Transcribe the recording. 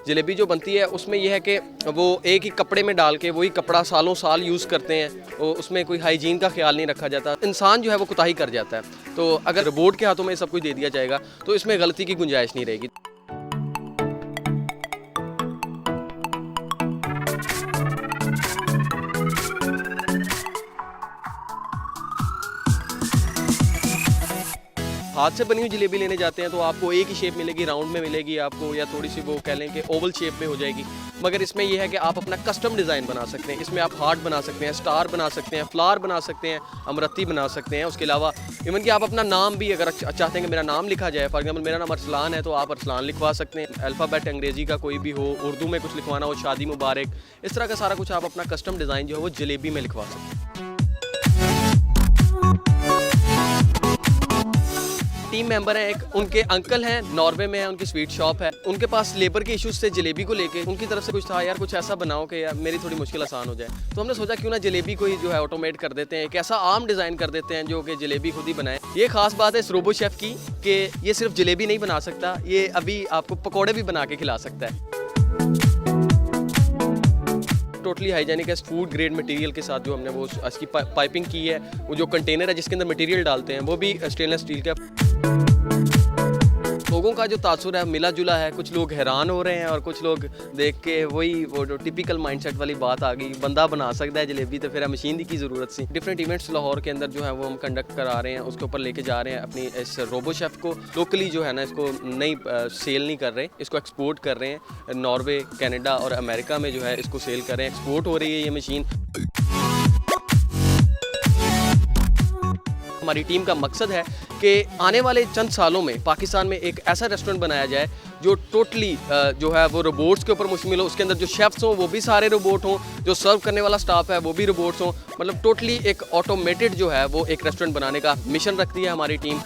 जलेबी जो बनती है उसमें यह है कि वो एक ही कपड़े में डाल के वही कपड़ा सालों साल यूज़ करते हैं, उसमें कोई हाइजीन का ख्याल नहीं रखा जाता। इंसान जो है वो कोताही कर जाता है। तो अगर रोबोट के हाथों में सब कुछ दे दिया जाएगा तो इसमें गलती की गुंजाइश नहीं रहेगी। हाथ से बनी हुई जलेबी लेने जाते हैं तो आपको एक ही शेप मिलेगी, राउंड में मिलेगी आपको, या थोड़ी सी वो कह लें कि ओवल शेप में हो जाएगी। मगर इसमें यह है कि आप अपना कस्टम डिज़ाइन बना सकते हैं। इसमें आप हार्ट बना सकते हैं, स्टार बना सकते हैं, फ्लावर बना सकते हैं, अमरती बना सकते हैं। उसके अलावा इवन कि आप अपना नाम भी अगर चाहते हैं कि मेरा नाम लिखा जाए, फॉर एग्जाम्पल मेरा नाम अरसलान है तो आप अरसलान लिखवा सकते हैं। अल्फ़ाबेट अंग्रेज़ी का कोई भी हो, उर्दू में कुछ लिखवाना हो, शादी मुबारक, इस तरह का सारा कुछ आप अपना कस्टम डिज़ाइन जो है वो जलेबी में लिखवा सकते हैं। टीम मेंबर हैं एक, उनके अंकल हैं, नॉर्वे में है, उनकी स्वीट शॉप है। उनके पास लेबर के इश्यूज से जलेबी को लेके उनकी तरफ से कुछ था, यार कुछ ऐसा बनाओ कि यार मेरी थोड़ी मुश्किल आसान हो जाए। तो हमने सोचा क्यों ना जलेबी को ही जो है ऑटोमेट कर देते हैं, एक ऐसा आम डिज़ाइन कर देते हैं जो कि जलेबी खुद ही बनाए। ये खास बात है इस रोबो शेफ़ की कि ये सिर्फ जलेबी नहीं बना सकता, ये अभी आपको पकौड़े भी बना के खिला सकता है। टोटली हाइजेनिक है, फूड ग्रेड मटेरियल के साथ जो हमने वो इसकी पाइपिंग की है। वो जो कंटेनर है जिसके अंदर मटेरियल डालते हैं वो भी स्टेनलेस स्टील का। लोगों का जो तासुर है मिला जुला है, कुछ लोग हैरान हो रहे हैं और कुछ लोग देख के वही वो जो टिपिकल माइंडसेट वाली बात आ गई, बंदा बना सकता है जलेबी तो फिर मशीन की ज़रूरत सी। डिफरेंट इवेंट्स लाहौर के अंदर जो है वो हम कंडक्ट करा रहे हैं, उसके ऊपर लेके जा रहे हैं अपनी इस रोबो शेफ़ को। लोकली जो है ना इसको नहीं सेल नहीं कर रहे, इसको एक्सपोर्ट कर रहे हैं। नॉर्वे, कनाडा और अमेरिका में जो है इसको सेल कर रहे हैं, एक्सपोर्ट हो रही है ये मशीन। हमारी टीम का मकसद है कि आने वाले चंद सालों में पाकिस्तान में एक ऐसा रेस्टोरेंट बनाया जाए जो टोटली जो है वो रोबोट्स के ऊपर मुश्तमिल हो। उसके अंदर जो शेफ्स हों वो भी सारे रोबोट हों, जो सर्व करने वाला स्टाफ है वो भी रोबोट्स हों। मतलब टोटली एक ऑटोमेटेड जो है वो एक रेस्टोरेंट बनाने का मिशन रखती है हमारी टीम।